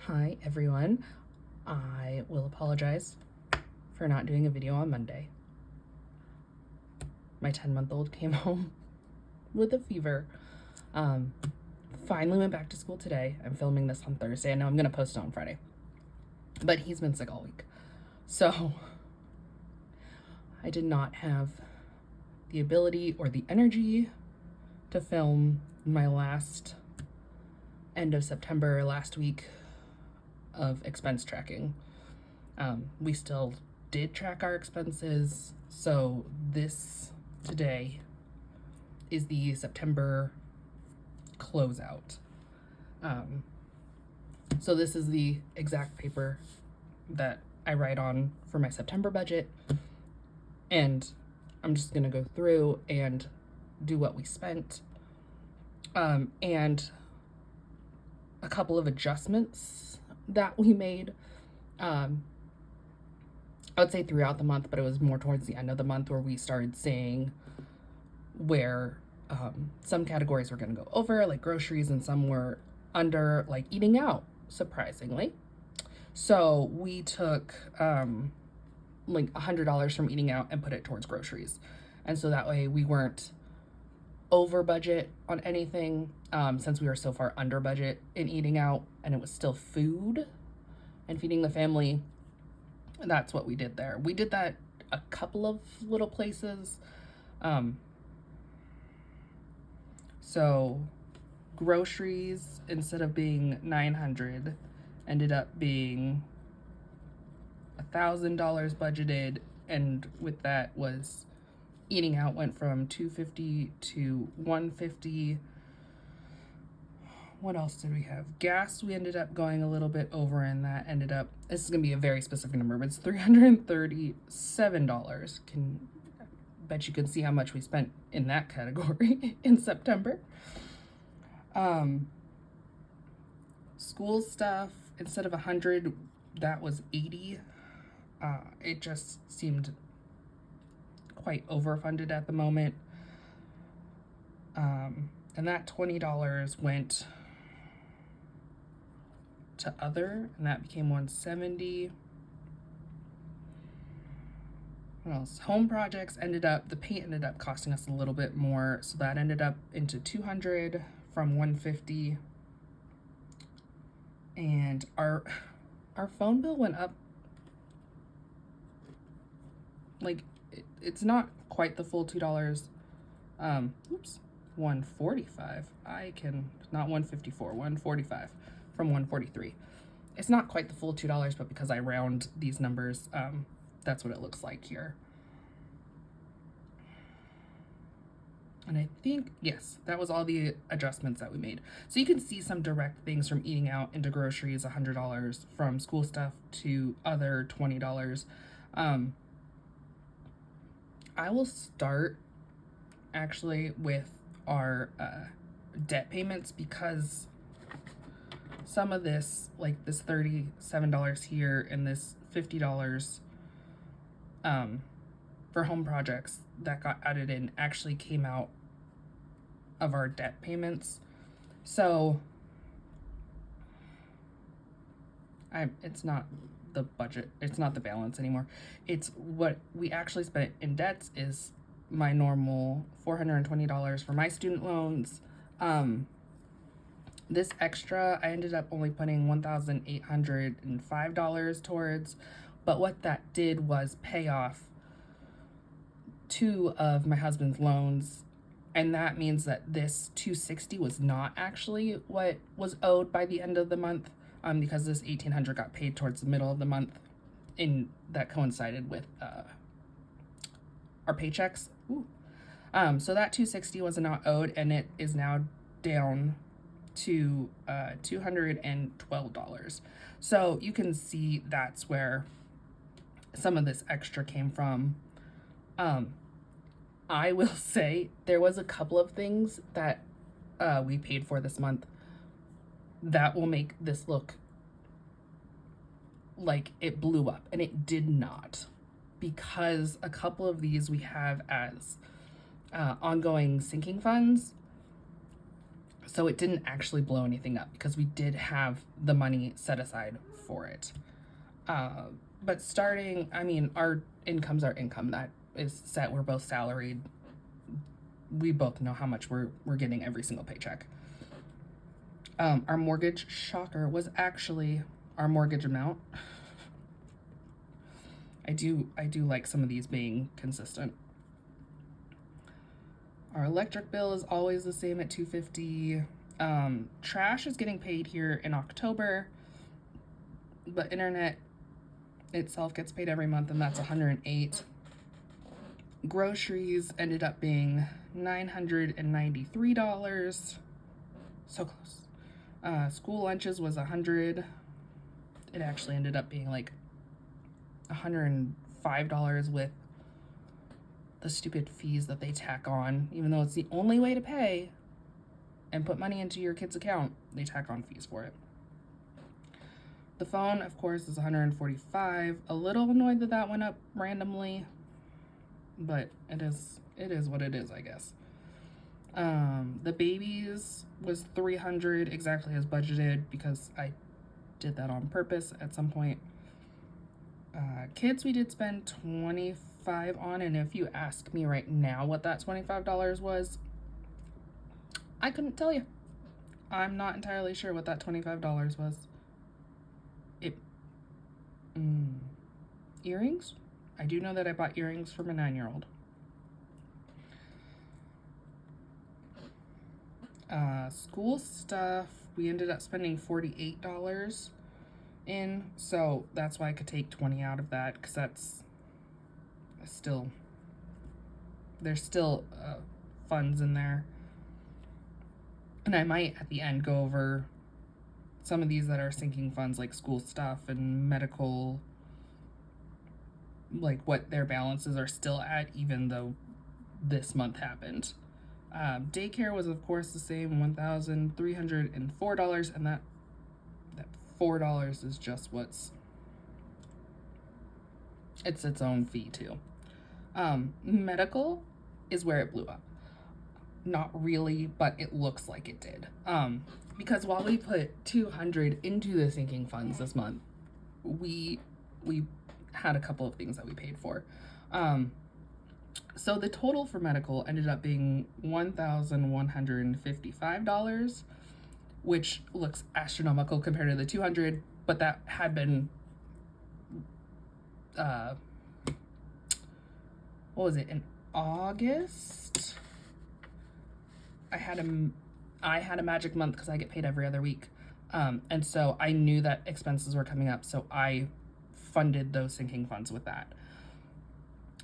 Hi everyone. I will apologize for not doing a video on Monday. My 10-month-old came home with a fever. Finally went back to school today. I'm filming this on Thursday. I know I'm gonna post it on Friday, but he's been sick all week. So I did not have the ability or the energy to film my last end of September last week of expense tracking. We still did track our expenses, so this today is the September closeout. So this is the exact paper that I write on for my September budget, and I'm just gonna go through and do what we spent, and a couple of adjustments that we made. I would say throughout the month, but it was more towards the end of the month where we started seeing where some categories were going to go over, like groceries, and some were under, like eating out, surprisingly. So we took like $100 from eating out and put it towards groceries. And so that way we weren't over budget on anything, since we were so far under budget in eating out, and it was still food and feeding the family. That's what we did there. We did that a couple of little places. So groceries, instead of being $900, ended up being $1,000 budgeted, and with that was eating out went from $250 to $150. What else did we have? Gas, we ended up going a little bit over, and that ended up, this is gonna be a very specific number, but it's $337. Bet you can see how much we spent in that category in September. School stuff, instead of 100, that was 80. It just seemed quite overfunded at the moment. And that $20 went to other, and that became 170. What else? Home projects the paint ended up costing us a little bit more, so that ended up into 200 from 150. And our phone bill went up, like it's not quite the full $2. 145. Not 154, 145 from 143. It's not quite the full $2, but because I round these numbers, that's what it looks like here. And I think, yes, that was all the adjustments that we made. So you can see some direct things from eating out into groceries, $100, from school stuff to other, $20. I will start actually with our debt payments, because some of this, like this $37 here and this $50 for home projects that got added in, actually came out of our debt payments. So it's not the budget, it's not the balance anymore. It's what we actually spent in debts is my normal $420 for my student loans. This extra, I ended up only putting $1,805 towards, but what that did was pay off 2 of my husband's loans, and that means that this $260 was not actually what was owed by the end of the month, because this $1,800 got paid towards the middle of the month, and that coincided with our paychecks. So that $260 was not owed, and it is now down to $212. So you can see that's where some of this extra came from. I will say there was a couple of things that we paid for this month that will make this look like it blew up, and it did not, because a couple of these we have as ongoing sinking funds. So it didn't actually blow anything up because we did have the money set aside for it. But starting, I mean, our income's our income. That is set. We're both salaried. We both know how much we're getting every single paycheck. Our mortgage, shocker, was actually our mortgage amount. I do like some of these being consistent. Our electric bill is always the same at $250. Trash is getting paid here in October, but internet itself gets paid every month, and that's $108. Groceries ended up being $993. So close. School lunches was $100. It actually ended up being like $105 with the stupid fees that they tack on. Even though it's the only way to pay and put money into your kid's account, they tack on fees for it. The phone, of course, is $145. A little annoyed that that went up randomly, but it is what it is, I guess. The babies was $300, exactly as budgeted, because I did that on purpose at some point. Kids, we did spend $25 on, and if you ask me right now what that $25 was, I couldn't tell you. I'm not entirely sure what that $25 was. Earrings? I do know that I bought earrings for my 9-year-old. School stuff, we ended up spending $48 in, so that's why I could take 20 out of that, because that's still, there's still funds in there. And I might at the end go over some of these that are sinking funds, like school stuff and medical, like what their balances are still at, even though this month happened. Daycare was, of course, the same, $1,304, and that $4 is just it's its own fee too. Medical is where it blew up. Not really, but it looks like it did. Because while we put $200 into the sinking funds this month, we had a couple of things that we paid for. So the total for medical ended up being $1,155, which looks astronomical compared to the $200, but that had been, what was it, in August? I had a magic month because I get paid every other week. And so I knew that expenses were coming up, so I funded those sinking funds with that.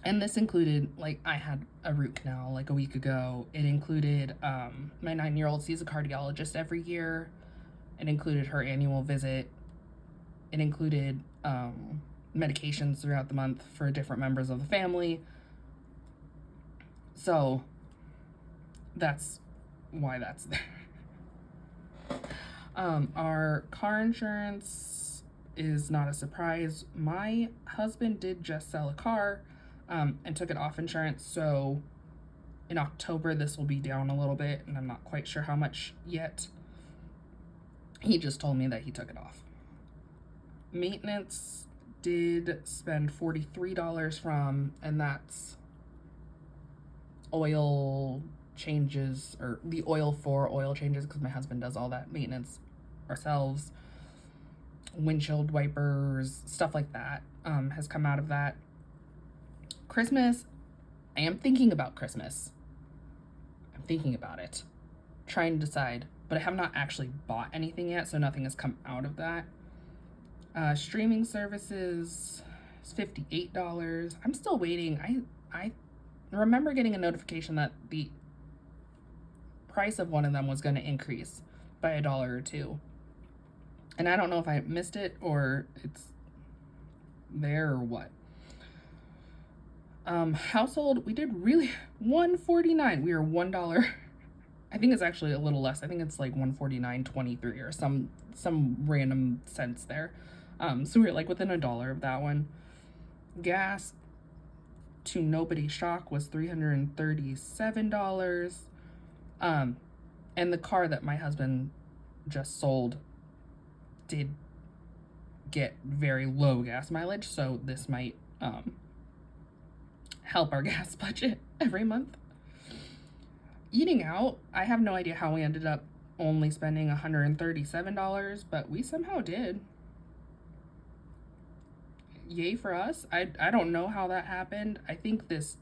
And this included, like, I had a root canal like a week ago. It included, my 9-year-old sees a cardiologist every year. It included her annual visit. It included medications throughout the month for different members of the family. So that's why that's there. Our car insurance is not a surprise. My husband did just sell a car and took it off insurance, so in October this will be down a little bit, and I'm not quite sure how much yet. He just told me that he took it off. Maintenance did spend $43 from, and that's oil changes, or the oil for oil changes, because my husband does all that maintenance ourselves. Windshield wipers, stuff like that has come out of that. Christmas, I am thinking about Christmas. I'm thinking about it, trying to decide, but I have not actually bought anything yet, so nothing has come out of that. Streaming services is $58. I'm still waiting. I remember getting a notification that the price of one of them was going to increase by $1 or $2. And I don't know if I missed it or it's there or what. Household, we did really $149. We were $1. I think it's actually a little less. I think it's like $149.23 or some random cents there. So we were like within $1 of that one. Gas, to nobody's shock, was $337. And the car that my husband just sold did get very low gas mileage, so this might help our gas budget every month. Eating out, I have no idea how we ended up only spending $137, but we somehow did. Yay for us. I don't know how that happened. I think this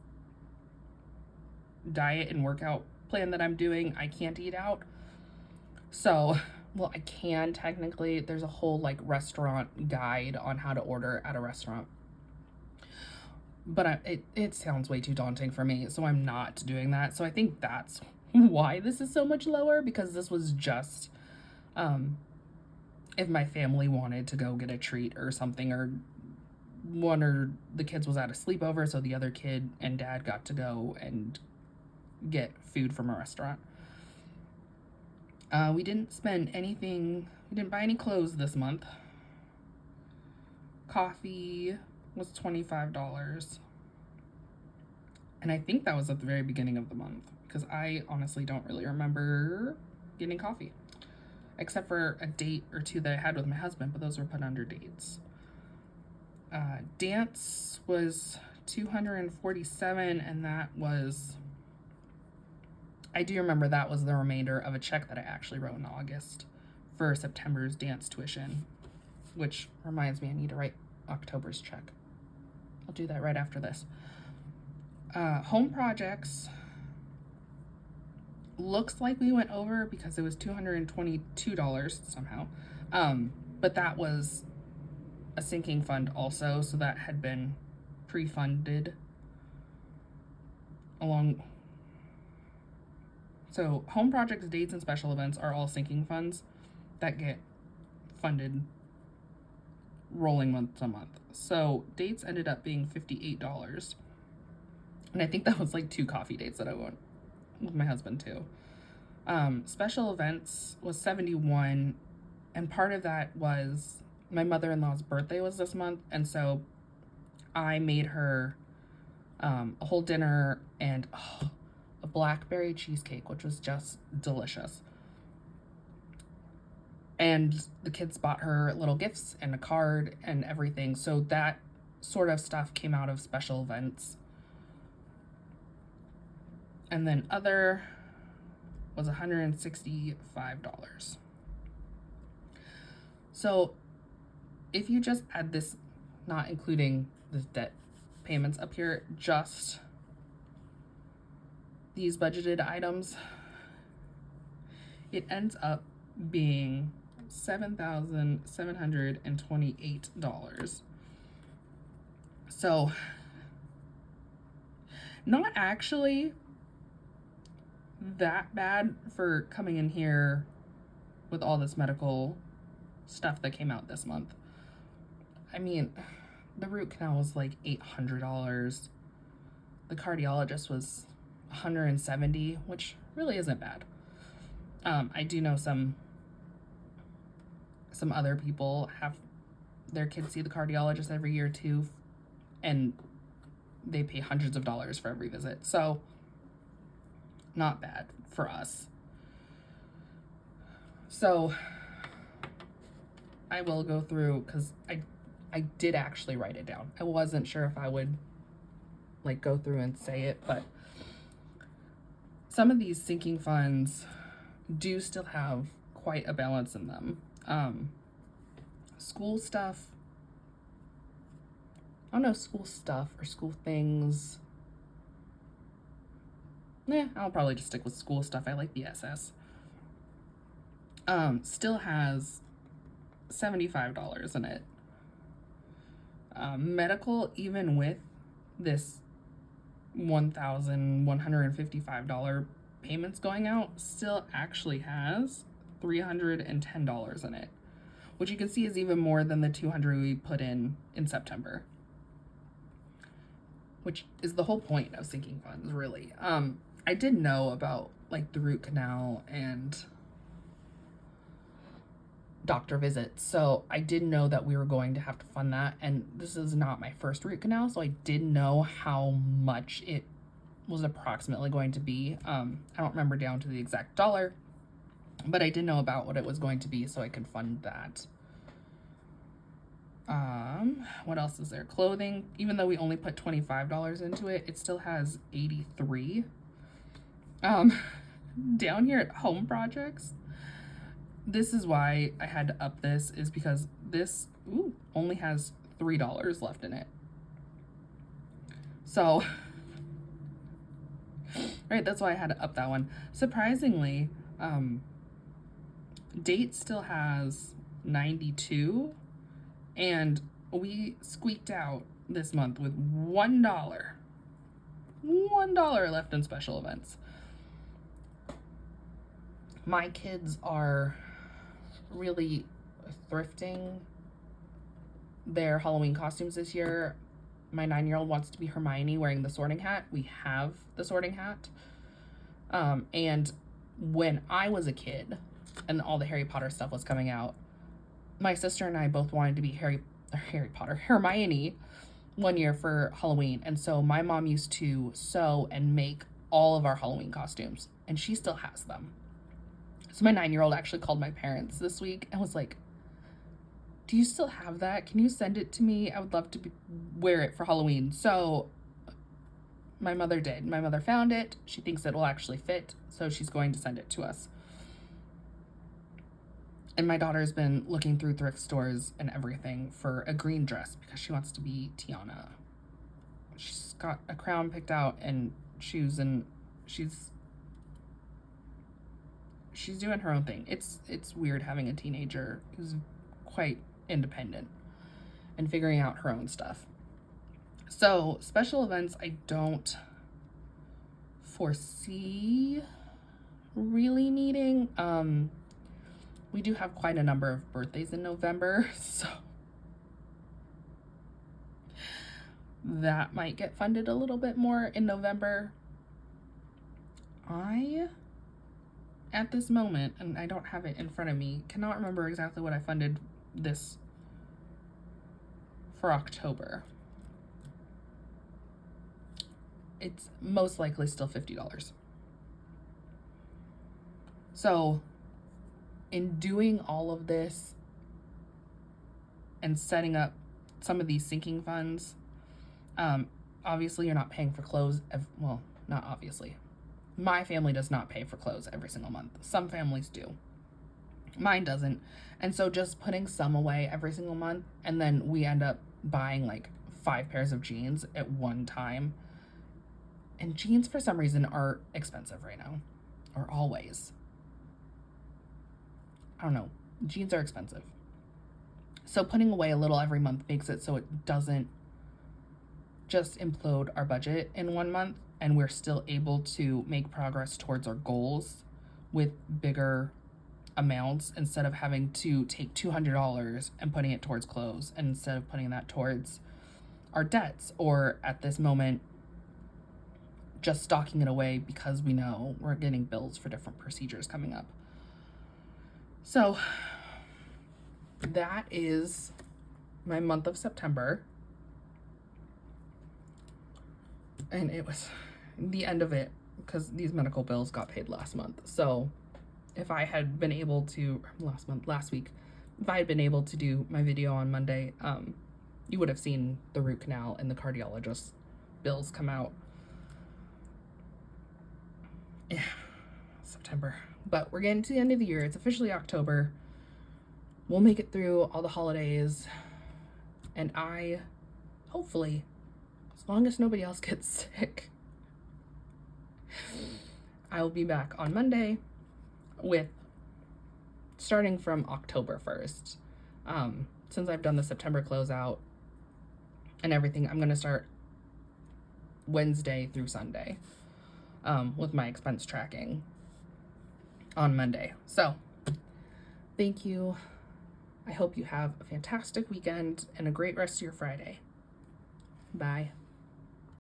diet and workout plan that I'm doing, I can't eat out. So, well, I can technically. There's a whole like restaurant guide on how to order at a restaurant. But it sounds way too daunting for me, so I'm not doing that. So I think that's why this is so much lower, because this was just if my family wanted to go get a treat or something, or one or the kids was at a sleepover, so the other kid and dad got to go and get food from a restaurant. We didn't spend anything, we didn't buy any clothes this month. Coffee was $25. And I think that was at the very beginning of the month, because I honestly don't really remember getting coffee, except for a date or two that I had with my husband, but those were put under dates. Dance was $247, and that was, I do remember that was the remainder of a check that I actually wrote in August for September's dance tuition, which reminds me I need to write October's check. I'll do that right after this. Home projects, looks like we went over because it was $222 somehow. But that was a sinking fund also, so that had been pre-funded along. So home projects, dates, and special events are all sinking funds that get funded rolling month to month. So dates ended up being $58. And I think that was like 2 coffee dates that I went with my husband too. Special events was $71, and part of that was my mother-in-law's birthday was this month, and so I made her a whole dinner and a blackberry cheesecake, which was just delicious. And the kids bought her little gifts and a card and everything, so that sort of stuff came out of special events. And then other was $165. So if you just add this, not including the debt payments up here, just these budgeted items, it ends up being $7,728. So not actually that bad for coming in here with all this medical stuff that came out this month. I mean, the root canal was like $800. The cardiologist was $170, which really isn't bad. I do know some other people have their kids see the cardiologist every year too, and they pay hundreds of dollars for every visit. So not bad for us. So I will go through, because I did actually write it down. I wasn't sure if I would like go through and say it, but some of these sinking funds do still have quite a balance in them. School stuff, I don't know, school stuff or school things. I'll probably just stick with school stuff. I like the SS. Still has $75 in it. Medical, even with this $1,155 payments going out, still actually has $310 in it, which you can see is even more than the $200 we put in September, which is the whole point of sinking funds, really. I did know about like the root canal and doctor visits, so I did know that we were going to have to fund that, and this is not my first root canal, so I did know how much it was approximately going to be. I don't remember down to the exact dollar, but I did know about what it was going to be, so I could fund that. What else is there? Clothing. Even though we only put $25 into it, it still has 83. Down here at Home Projects, this is why I had to up this, is because this only has $3 left in it. So, right, that's why I had to up that one. Surprisingly, Date still has 92, and we squeaked out this month with $1. $1 left in special events. My kids are really thrifting their Halloween costumes this year. My 9-year-old wants to be Hermione wearing the Sorting Hat. We have the Sorting Hat. And when I was a kid and all the Harry Potter stuff was coming out, my sister and I both wanted to be Hermione one year for Halloween. And so my mom used to sew and make all of our Halloween costumes, and she still has them. So my 9-year-old actually called my parents this week and was like, do you still have that? Can you send it to me? I would love to wear it for Halloween. So my mother did. My mother found it. She thinks it will actually fit, so she's going to send it to us. And my daughter's been looking through thrift stores and everything for a green dress because she wants to be Tiana. She's got a crown picked out and shoes, and she's doing her own thing. It's weird having a teenager who's quite independent and figuring out her own stuff. So special events, I don't foresee really needing. We do have quite a number of birthdays in November, so that might get funded a little bit more in November. At this moment, and I don't have it in front of me, cannot remember exactly what I funded this for October. It's most likely still $50. So in doing all of this and setting up some of these sinking funds, obviously you're not paying for clothes. Well, not obviously. My family does not pay for clothes every single month. Some families do. Mine doesn't. And so just putting some away every single month, and then we end up buying like 5 pairs of jeans at one time. And jeans for some reason are expensive right now, or always. I don't know. Jeans are expensive. So putting away a little every month makes it so it doesn't just implode our budget in one month, and we're still able to make progress towards our goals with bigger amounts, instead of having to take $200 and putting it towards clothes, and instead of putting that towards our debts, or at this moment just stocking it away because we know we're getting bills for different procedures coming up. So that is my month of September, and it was the end of it because these medical bills got paid last month. So if I had been able to, last week, if I had been able to do my video on Monday, you would have seen the root canal and the cardiologist bills come out. Yeah, September. But we're getting to the end of the year. It's officially October. We'll make it through all the holidays. And I, hopefully, as long as nobody else gets sick, I will be back on Monday with starting from October 1st. Since I've done the September closeout and everything, I'm going to start Wednesday through Sunday with my expense tracking on Monday. So thank you. I hope you have a fantastic weekend and a great rest of your Friday. Bye.